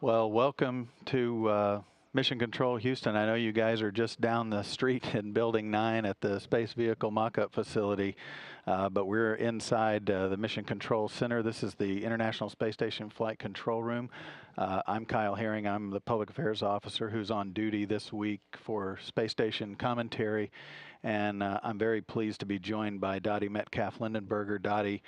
Well, welcome to Mission Control Houston. I know you guys are just down the street in Building 9 at the Space Vehicle Mock-Up Facility, but we're inside the Mission Control Center. This is the International Space Station Flight Control Room. I'm Kyle Herring. I'm the Public Affairs Officer who's on duty this week for Space Station commentary. And I'm very pleased to be joined by Dottie Metcalf-Lindenburger. Dottie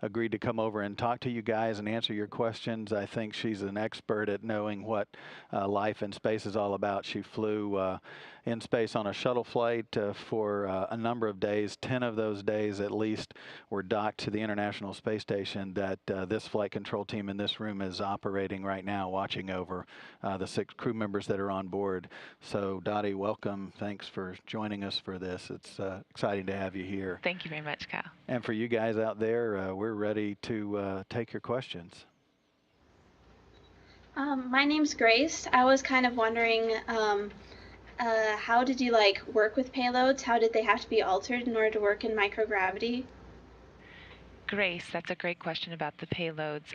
agreed to come over and talk to you guys and answer your questions. I think she's an expert at knowing what life in space is all about. She flew in space on a shuttle flight for a number of days. 10 of those days at least were docked to the International Space Station that this flight control team in this room is operating right now, watching over the 6 crew members that are on board. So Dottie, welcome. Thanks for joining us for this. It's exciting to have you here. Thank you very much, Kyle. And for you guys out there, we're ready to take your questions. My name's Grace. I was kind of wondering, how did you work with payloads? How did they have to be altered in order to work in microgravity? Grace, that's a great question about the payloads.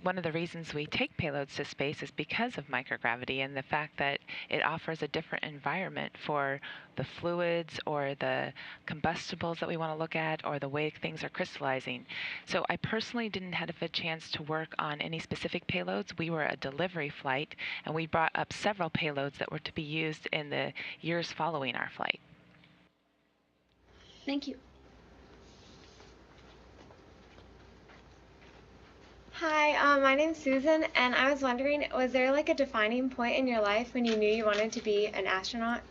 One of the reasons we take payloads to space is because of microgravity and the fact that it offers a different environment for the fluids or the combustibles that we want to look at or the way things are crystallizing. So I personally didn't have a chance to work on any specific payloads. We were a delivery flight, and we brought up several payloads that were to be used in the years following our flight. Thank you. Hi, my name's Susan, and I was wondering, was there a defining point in your life when you knew you wanted to be an astronaut?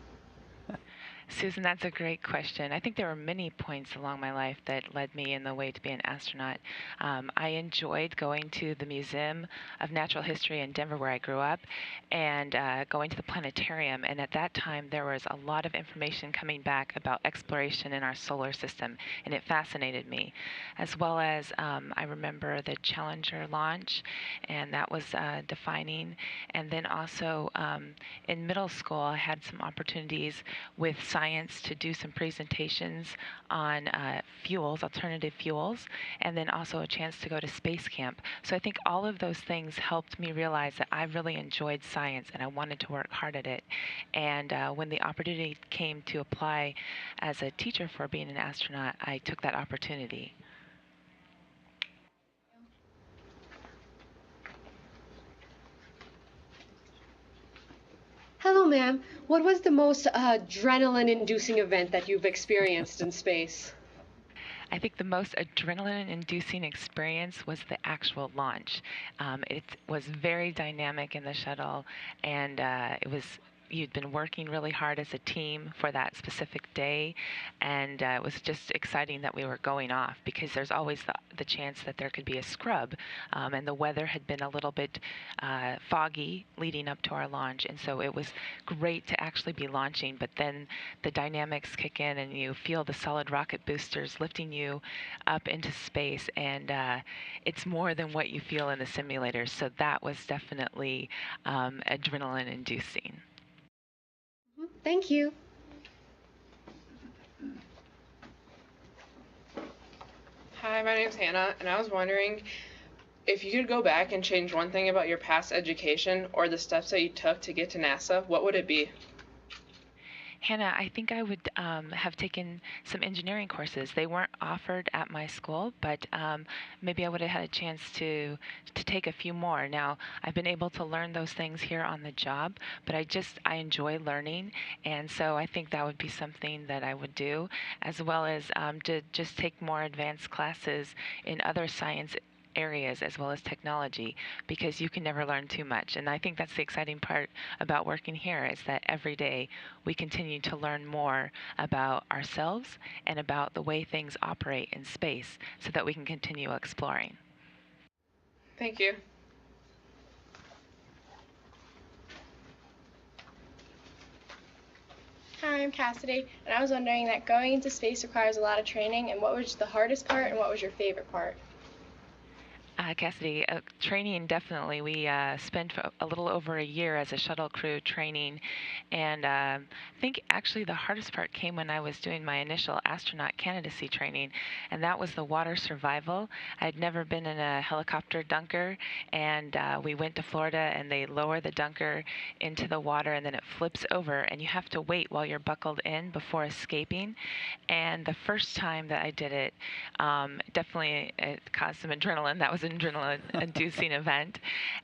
Susan, that's a great question. I think there were many points along my life that led me in the way to be an astronaut. I enjoyed going to the Museum of Natural History in Denver, where I grew up, and going to the planetarium. And at that time, there was a lot of information coming back about exploration in our solar system, and it fascinated me. As well as I remember the Challenger launch, and that was defining. And then also in middle school, I had some opportunities with science to do some presentations on fuels, alternative fuels, and then also a chance to go to space camp. So I think all of those things helped me realize that I really enjoyed science and I wanted to work hard at it. And when the opportunity came to apply as a teacher for being an astronaut, I took that opportunity. Hello, ma'am. What was the most adrenaline-inducing event that you've experienced in space? I think the most adrenaline-inducing experience was the actual launch. It was very dynamic in the shuttle, and you'd been working really hard as a team for that specific day, and it was just exciting that we were going off because there's always the chance that there could be a scrub, and the weather had been a little bit foggy leading up to our launch, and so it was great to actually be launching, but then the dynamics kick in and you feel the solid rocket boosters lifting you up into space, and it's more than what you feel in the simulators, so that was definitely adrenaline-inducing. Thank you. Hi, my name's Hannah, and I was wondering if you could go back and change one thing about your past education or the steps that you took to get to NASA, what would it be? Hannah, I think I would have taken some engineering courses. They weren't offered at my school, but maybe I would have had a chance to take a few more. Now, I've been able to learn those things here on the job, but I enjoy learning, and so I think that would be something that I would do, as well as to just take more advanced classes in other science areas as well as technology, because you can never learn too much. And I think that's the exciting part about working here, is that every day we continue to learn more about ourselves and about the way things operate in space so that we can continue exploring. Thank you. Hi, I'm Cassidy, and I was wondering that going into space requires a lot of training, and what was the hardest part and what was your favorite part? Cassidy, training definitely. We spent a little over a year as a shuttle crew training, and I think actually the hardest part came when I was doing my initial astronaut candidacy training, and that was the water survival. I'd never been in a helicopter dunker, and we went to Florida, and they lower the dunker into the water, and then it flips over, and you have to wait while you're buckled in before escaping. And the first time that I did it, definitely it caused some adrenaline. That was an adrenaline-inducing event.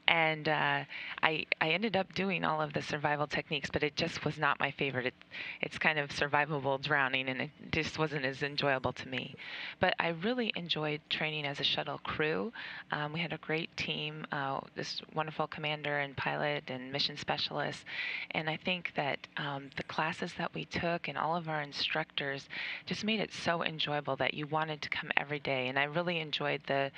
And I ended up doing all of the survival techniques, but it just was not my favorite. It's kind of survivable drowning, and it just wasn't as enjoyable to me. But I really enjoyed training as a shuttle crew. We had a great team, this wonderful commander and pilot and mission specialist. And I think that the classes that we took and all of our instructors just made it so enjoyable that you wanted to come every day. And I really enjoyed the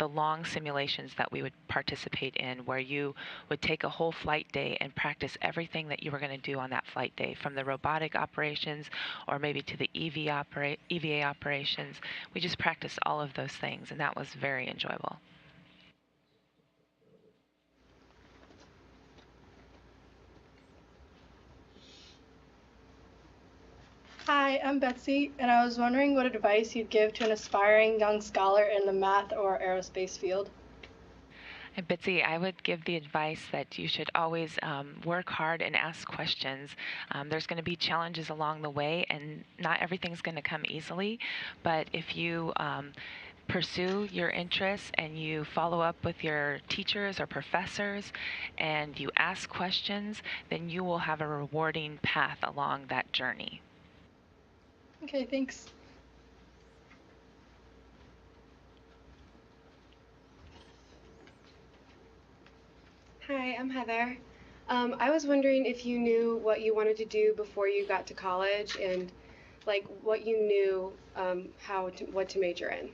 long simulations that we would participate in, where you would take a whole flight day and practice everything that you were going to do on that flight day, from the robotic operations or maybe to the EVA operations. We just practiced all of those things, and that was very enjoyable. Hi, I'm Betsy, and I was wondering what advice you'd give to an aspiring young scholar in the math or aerospace field. And Betsy, I would give the advice that you should always work hard and ask questions. There's going to be challenges along the way, and not everything's going to come easily. But if you pursue your interests and you follow up with your teachers or professors and you ask questions, then you will have a rewarding path along that journey. Okay, thanks. Hi, I'm Heather. I was wondering if you knew what you wanted to do before you got to college, and like what you knew what to major in.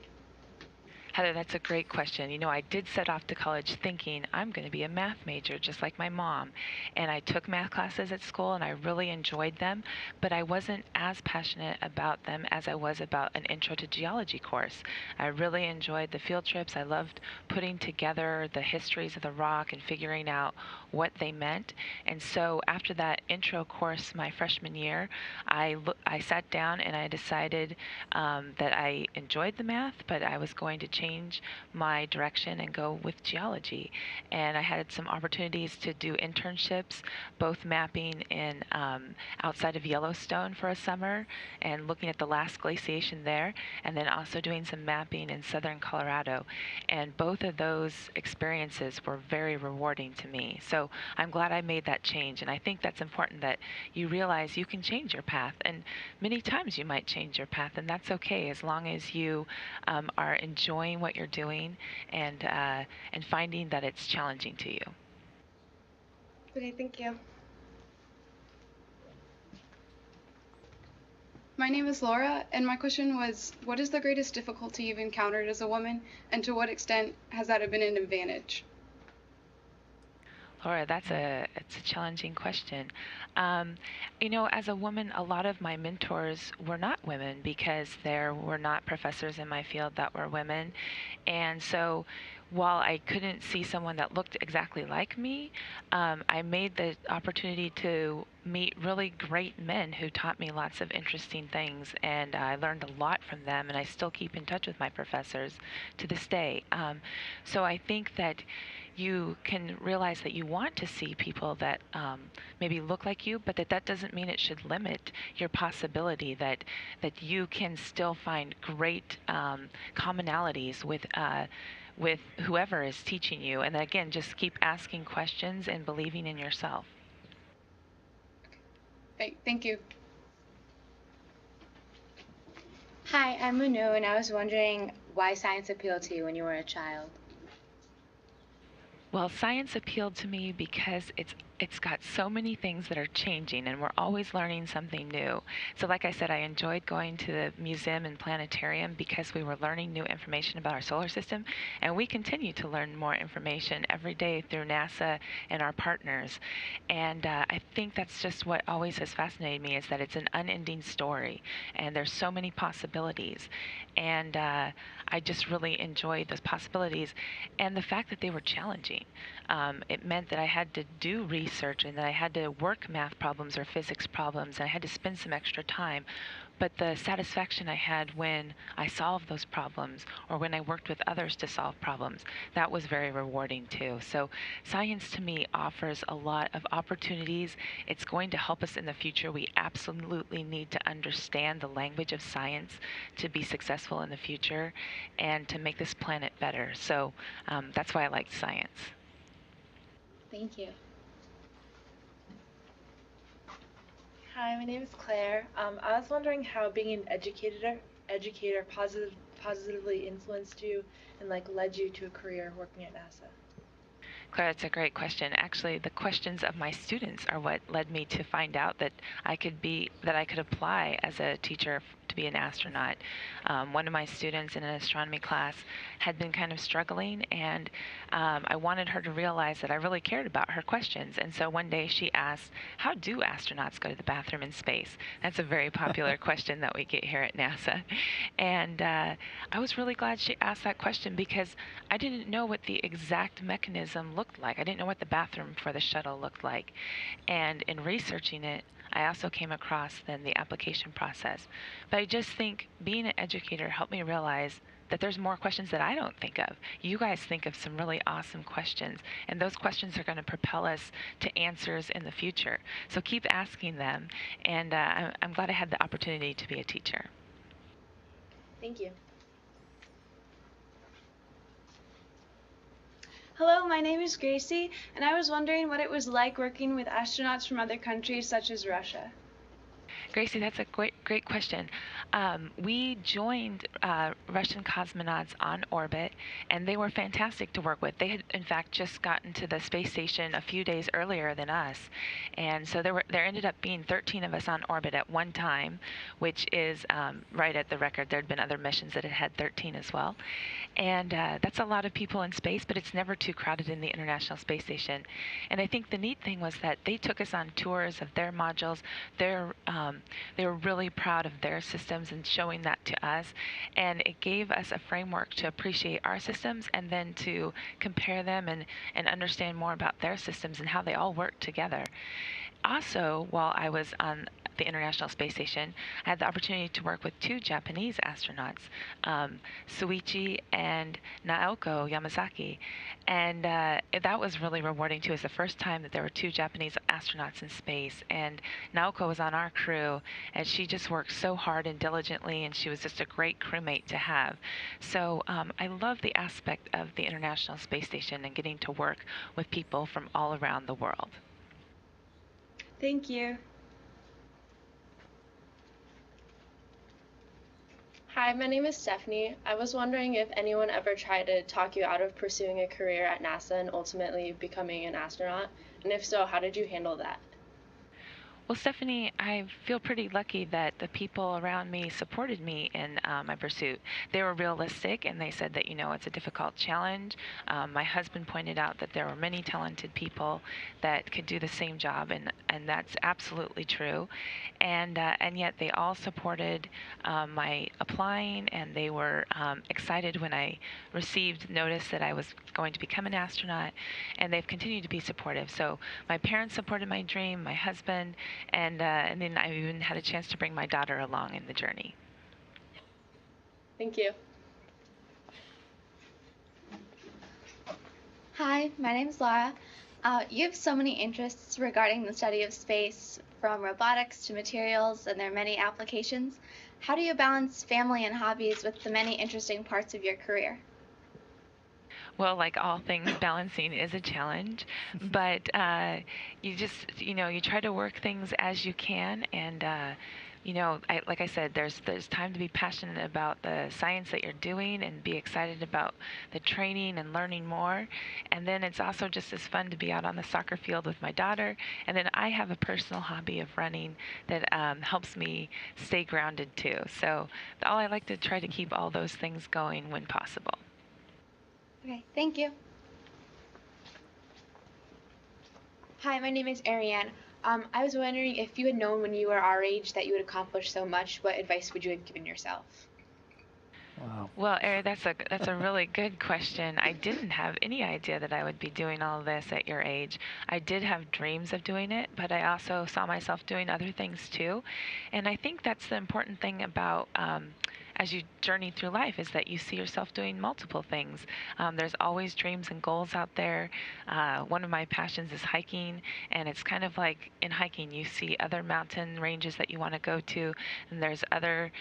Heather, that's a great question. You know, I did set off to college thinking I'm going to be a math major just like my mom. And I took math classes at school and I really enjoyed them, but I wasn't as passionate about them as I was about an intro to geology course. I really enjoyed the field trips. I loved putting together the histories of the rock and figuring out what they meant. And so after that intro course my freshman year, I sat down and I decided that I enjoyed the math, but I was going to change my direction and go with geology. And I had some opportunities to do internships, both mapping in outside of Yellowstone for a summer and looking at the last glaciation there, and then also doing some mapping in southern Colorado. And both of those experiences were very rewarding to me. So I'm glad I made that change. And I think that's important, that you realize you can change your path. And many times you might change your path, and that's okay as long as you are enjoying what you're doing and finding that it's challenging to you. Okay, thank you. My name is Laura, and my question was, what is the greatest difficulty you've encountered as a woman, and to what extent has that been an advantage? Laura, it's a challenging question. You know, as a woman, a lot of my mentors were not women because there were not professors in my field that were women. And so while I couldn't see someone that looked exactly like me, I made the opportunity to meet really great men who taught me lots of interesting things, and I learned a lot from them, and I still keep in touch with my professors to this day. So I think that you can realize that you want to see people that maybe look like you, but that doesn't mean it should limit your possibility, that you can still find great commonalities with whoever is teaching you. And again, just keep asking questions and believing in yourself. Okay, thank you. Hi, I'm Manu, and I was wondering why science appealed to you when you were a child. Well, science appealed to me because it's got so many things that are changing and we're always learning something new. So like I said, I enjoyed going to the museum and planetarium because we were learning new information about our solar system, and we continue to learn more information every day through NASA and our partners. And I think that's just what always has fascinated me, is that it's an unending story and there's so many possibilities. And I just really enjoyed those possibilities and the fact that they were challenging. It meant that I had to do research and that I had to work math problems or physics problems, and I had to spend some extra time. But the satisfaction I had when I solved those problems or when I worked with others to solve problems, that was very rewarding too. So science to me offers a lot of opportunities. It's going to help us in the future. We absolutely need to understand the language of science to be successful in the future and to make this planet better. So that's why I liked science. Thank you. Hi, my name is Claire. I was wondering how being an educator positively influenced you and led you to a career working at NASA. Claire, that's a great question. Actually, the questions of my students are what led me to find out that I could apply as a teacher to be an astronaut. One of my students in an astronomy class had been kind of struggling, and I wanted her to realize that I really cared about her questions. And so one day she asked, how do astronauts go to the bathroom in space? That's a very popular question that we get here at NASA. And I was really glad she asked that question because I didn't know what the exact mechanism looked like. I didn't know what the bathroom for the shuttle looked like. And in researching it, I also came across then the application process. But I just think being an educator helped me realize that there's more questions that I don't think of. You guys think of some really awesome questions, and those questions are going to propel us to answers in the future. So keep asking them, and I'm glad I had the opportunity to be a teacher. Thank you. Hello, my name is Gracie, and I was wondering what it was like working with astronauts from other countries such as Russia. Gracie, that's a great question. We joined Russian cosmonauts on orbit, and they were fantastic to work with. They had, in fact, just gotten to the space station a few days earlier than us, and so there ended up being 13 of us on orbit at one time, which is right at the record. There had been other missions that had 13 as well, and that's a lot of people in space, but it's never too crowded in the International Space Station. And I think the neat thing was that they took us on tours of their modules. They were really proud of their systems and showing that to us, and it gave us a framework to appreciate our systems and then to compare them and understand more about their systems and how they all work together. Also, while I was on the International Space Station, I had the opportunity to work with two Japanese astronauts, Suichi and Naoko Yamazaki. And that was really rewarding too. It was the first time that there were two Japanese astronauts in space. And Naoko was on our crew, and she just worked so hard and diligently, and she was just a great crewmate to have. So I love the aspect of the International Space Station and getting to work with people from all around the world. Thank you. Hi, my name is Stephanie. I was wondering if anyone ever tried to talk you out of pursuing a career at NASA and ultimately becoming an astronaut, and if so, how did you handle that? Well, Stephanie, I feel pretty lucky that the people around me supported me in my pursuit. They were realistic, and they said that, it's a difficult challenge. My husband pointed out that there were many talented people that could do the same job, and that's absolutely true. And yet they all supported my applying, and they were excited when I received notice that I was going to become an astronaut, and they've continued to be supportive. So my parents supported my dream, my husband, and then I even had a chance to bring my daughter along in the journey. Thank you. Hi, my name is Laura. You have so many interests regarding the study of space, from robotics to materials, and their many applications. How do you balance family and hobbies with the many interesting parts of your career? Well, like all things, balancing is a challenge, but you just, you try to work things as you can, and like I said, there's time to be passionate about the science that you're doing and be excited about the training and learning more. And then it's also just as fun to be out on the soccer field with my daughter. And then I have a personal hobby of running that helps me stay grounded too. So I like to try to keep all those things going when possible. Okay, thank you. Hi, my name is Ariane. I was wondering if you had known when you were our age that you would accomplish so much, what advice would you have given yourself? Wow. Well, Ari, that's a really good question. I didn't have any idea that I would be doing all of this at your age. I did have dreams of doing it, but I also saw myself doing other things too. And I think that's the important thing about as you journey through life is that you see yourself doing multiple things. There's always dreams and goals out there. One of my passions is hiking, and it's kind of like in hiking, you see other mountain ranges that you want to go to, and there's other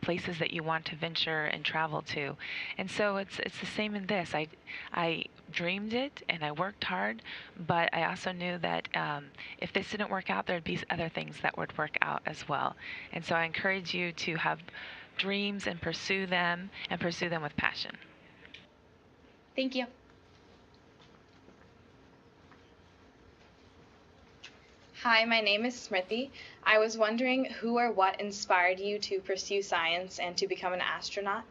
places that you want to venture and travel to. And so it's the same in this. I dreamed it and I worked hard, but I also knew that if this didn't work out, there'd be other things that would work out as well. And so I encourage you to have dreams and pursue them with passion. Thank you. Hi, my name is Smriti. I was wondering who or what inspired you to pursue science and to become an astronaut?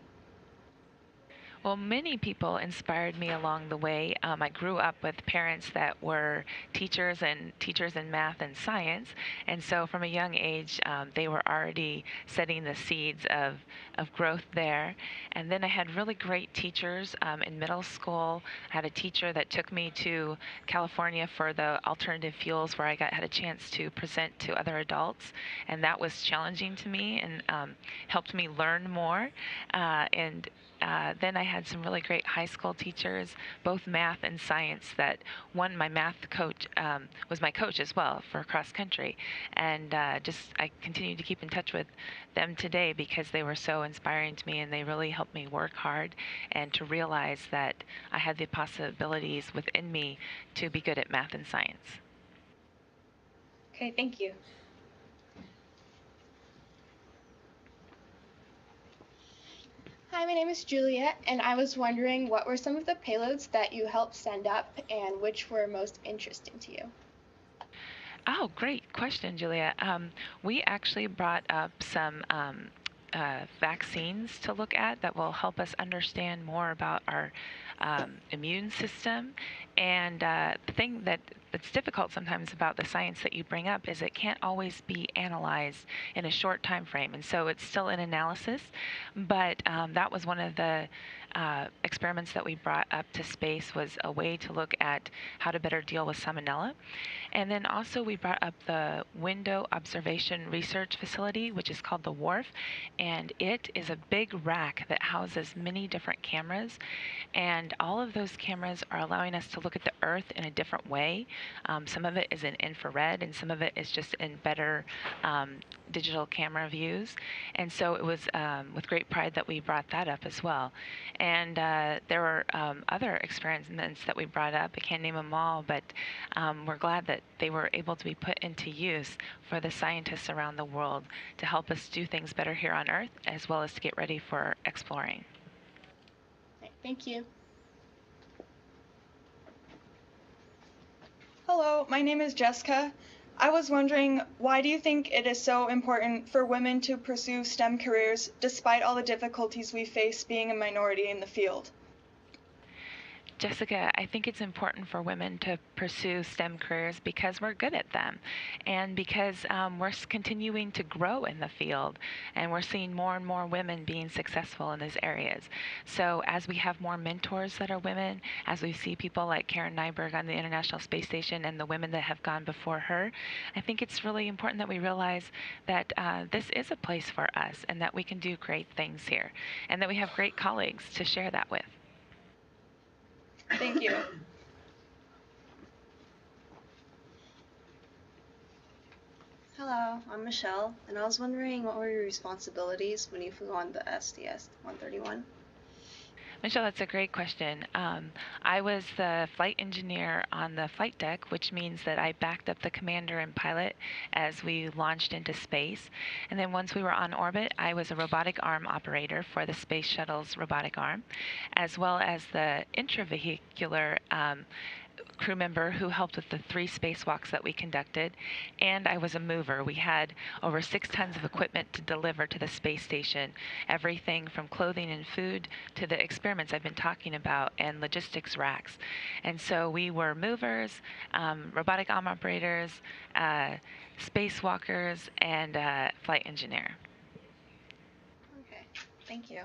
Well, many people inspired me along the way. I grew up with parents that were teachers in math and science, and so from a young age, they were already setting the seeds of growth there. And then I had really great teachers in middle school. I had a teacher that took me to California for the alternative fuels, where I had a chance to present to other adults, and that was challenging to me and helped me learn more. Then I had some really great high school teachers, both math and science, that my math coach was my coach as well for cross country. And I continue to keep in touch with them today because they were so inspiring to me, and they really helped me work hard and to realize that I had the possibilities within me to be good at math and science. Okay, thank you. Hi, my name is Juliet, and I was wondering what were some of the payloads that you helped send up and which were most interesting to you? Oh, great question, Julia. We actually brought up some vaccines to look at that will help us understand more about our immune system. And the thing that's difficult sometimes about the science that you bring up is it can't always be analyzed in a short time frame, and so it's still in analysis. But that was one of the experiments that we brought up to space, was a way to look at how to better deal with salmonella. And then also we brought up the Window Observation Research Facility, which is called the WARF, and it is a big rack that houses many different cameras, and all of those cameras are allowing us to look at the Earth in a different way. Some of it is in infrared, and some of it is just in better digital camera views. And so it was with great pride that we brought that up as well. And there were other experiments that we brought up. I can't name them all, but we're glad that they were able to be put into use for the scientists around the world to help us do things better here on Earth, as well as to get ready for exploring. Thank you. Hello, my name is Jessica. I was wondering, why do you think it is so important for women to pursue STEM careers despite all the difficulties we face being a minority in the field? Jessica, I think it's important for women to pursue STEM careers because we're good at them, and because we're continuing to grow in the field, and we're seeing more and more women being successful in these areas. So as we have more mentors that are women, as we see people like Karen Nyberg on the International Space Station and the women that have gone before her, I think it's really important that we realize that this is a place for us, and that we can do great things here, and that we have great colleagues to share that with. Thank you. Hello, I'm Michelle, and I was wondering what were your responsibilities when you flew on the STS-131? Michelle, that's a great question. I was the flight engineer on the flight deck, which means that I backed up the commander and pilot as we launched into space. And then once we were on orbit, I was a robotic arm operator for the space shuttle's robotic arm, as well as the intravehicular crew member who helped with the 3 spacewalks that we conducted, and I was a mover. We had over 6 tons of equipment to deliver to the space station, everything from clothing and food to the experiments I've been talking about and logistics racks. And so we were movers, robotic arm operators, spacewalkers, and flight engineer. Okay, thank you.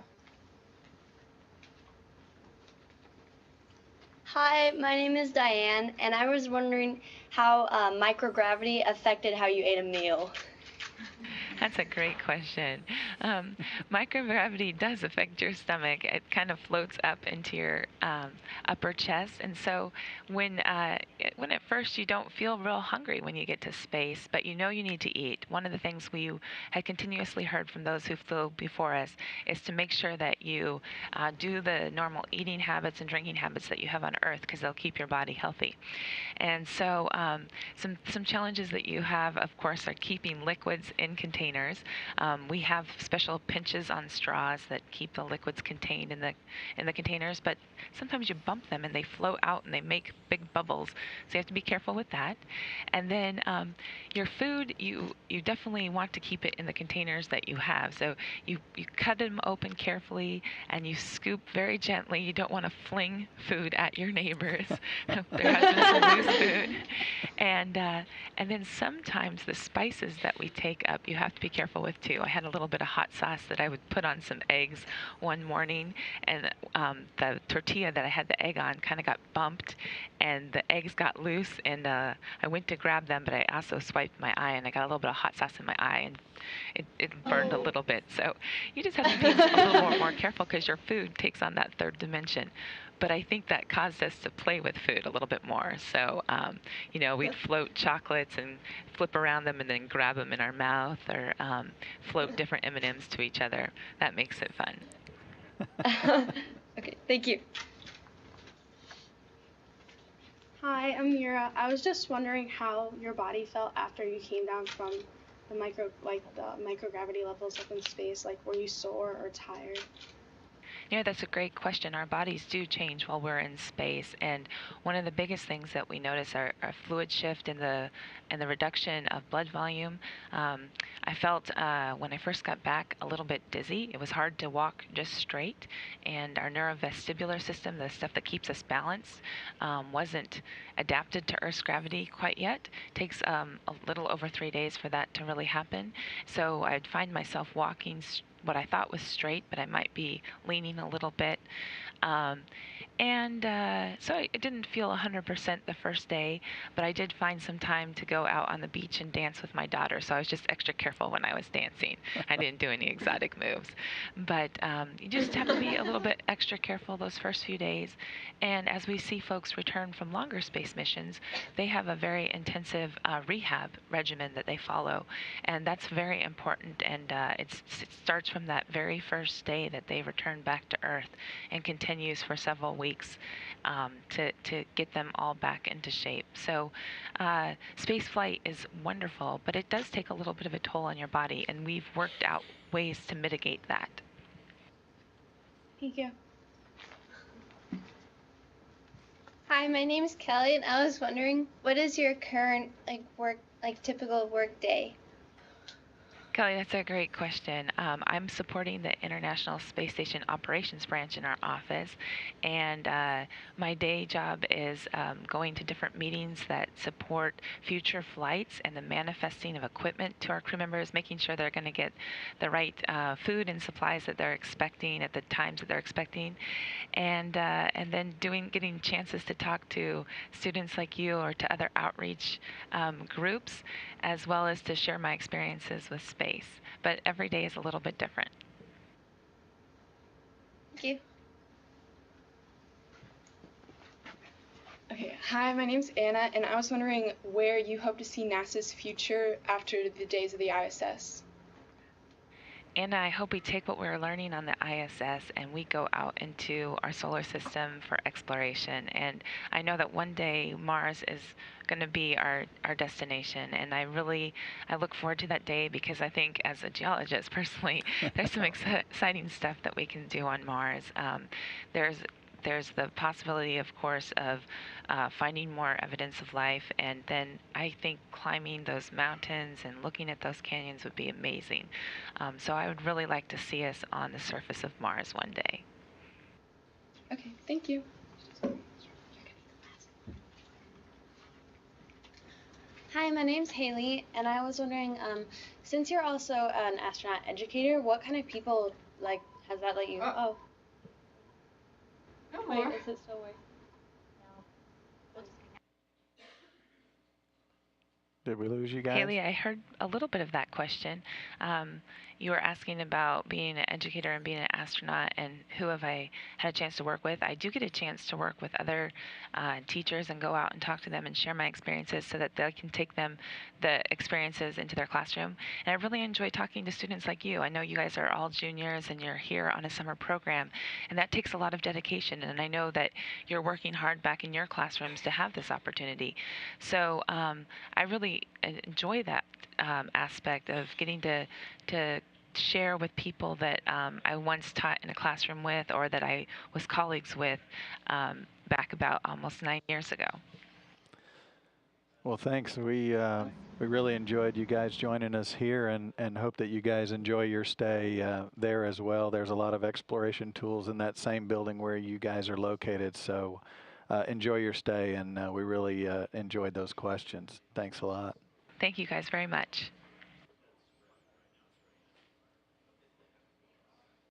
Hi, my name is Diane, and I was wondering how microgravity affected how you ate a meal. That's a great question. Microgravity does affect your stomach. It kind of floats up into your upper chest, and so when at first you don't feel real hungry when you get to space, but you know you need to eat. One of the things we had continuously heard from those who flew before us is to make sure that you do the normal eating habits and drinking habits that you have on Earth, because they'll keep your body healthy. And so some challenges that you have, of course, are keeping liquids in containers. We have special pinches on straws that keep the liquids contained in the containers, but sometimes you bump them and they float out and they make big bubbles, so you have to be careful with that. And then your food, you definitely want to keep it in the containers that you have. So you cut them open carefully and you scoop very gently. You don't want to fling food at your neighbors. There has been some loose food. And then sometimes the spices that we take up, you have to be careful with too. I had a little bit of hot sauce that I would put on some eggs one morning, and the tortilla that I had the egg on kind of got bumped, and the eggs got loose, and I went to grab them, but I also swiped my eye, and I got a little bit of hot sauce in my eye, and it burned a little bit. So you just have to be a little more careful, because your food takes on that third dimension. But I think that caused us to play with food a little bit more. So, we'd float chocolates and flip around them and then grab them in our mouth, or float different M&Ms to each other. That makes it fun. Okay, thank you. Hi, I'm Mira. I was just wondering how your body felt after you came down from the microgravity levels up in space. Like, were you sore or tired? That's a great question. Our bodies do change while we're in space, and one of the biggest things that we notice are fluid shift and the reduction of blood volume. I felt when I first got back a little bit dizzy. It was hard to walk just straight, and our neurovestibular system, the stuff that keeps us balanced, wasn't adapted to Earth's gravity quite yet. It takes a little over 3 days for that to really happen. So I'd find myself walking what I thought was straight, but I might be leaning a little bit. So it didn't feel 100% the first day, but I did find some time to go out on the beach and dance with my daughter, so I was just extra careful when I was dancing. I didn't do any exotic moves. But you just have to be a little bit extra careful those first few days. And as we see folks return from longer space missions, they have a very intensive rehab regimen that they follow, and that's very important. And it starts from that very first day that they return back to Earth and continues for several weeks to get them all back into shape. So space flight is wonderful, but it does take a little bit of a toll on your body, and we've worked out ways to mitigate that. Thank you. Hi, my name is Kelly, and I was wondering, what is your current typical work day? Kelly, that's a great question. I'm supporting the International Space Station Operations Branch in our office, and my day job is going to different meetings that support future flights and the manifesting of equipment to our crew members, making sure they're going to get the right food and supplies that they're expecting at the times that they're expecting, and then getting chances to talk to students like you or to other outreach groups, as well as to share my experiences with space. But every day is a little bit different. Thank you. Okay, hi, my name's Anna, and I was wondering where you hope to see NASA's future after the days of the ISS. And I hope we take what we're learning on the ISS and we go out into our solar system for exploration. And I know that one day Mars is going to be our destination. And I look forward to that day because I think as a geologist personally, there's some exciting stuff that we can do on Mars. There's the possibility, of course, of finding more evidence of life, and then I think climbing those mountains and looking at those canyons would be amazing. So I would really like to see us on the surface of Mars one day. Okay, thank you. Hi, my name's Haley, and I was wondering, since you're also an astronaut educator, what kind of people has that let you? Oh. No Wait, more. is it still working? Did we lose you guys? Haley, I heard a little bit of that question. You were asking about being an educator and being an astronaut and who have I had a chance to work with. I do get a chance to work with other teachers and go out and talk to them and share my experiences so that they can take the experiences into their classroom. And I really enjoy talking to students like you. I know you guys are all juniors and you're here on a summer program, and that takes a lot of dedication. And I know that you're working hard back in your classrooms to have this opportunity. So I really enjoy that aspect of getting to share with people that I once taught in a classroom with or that I was colleagues with back about almost 9 years ago. Well, thanks. We really enjoyed you guys joining us here and hope that you guys enjoy your stay there as well. There's a lot of exploration tools in that same building where you guys are located. So enjoy your stay, and we really enjoyed those questions. Thanks a lot. Thank you guys very much.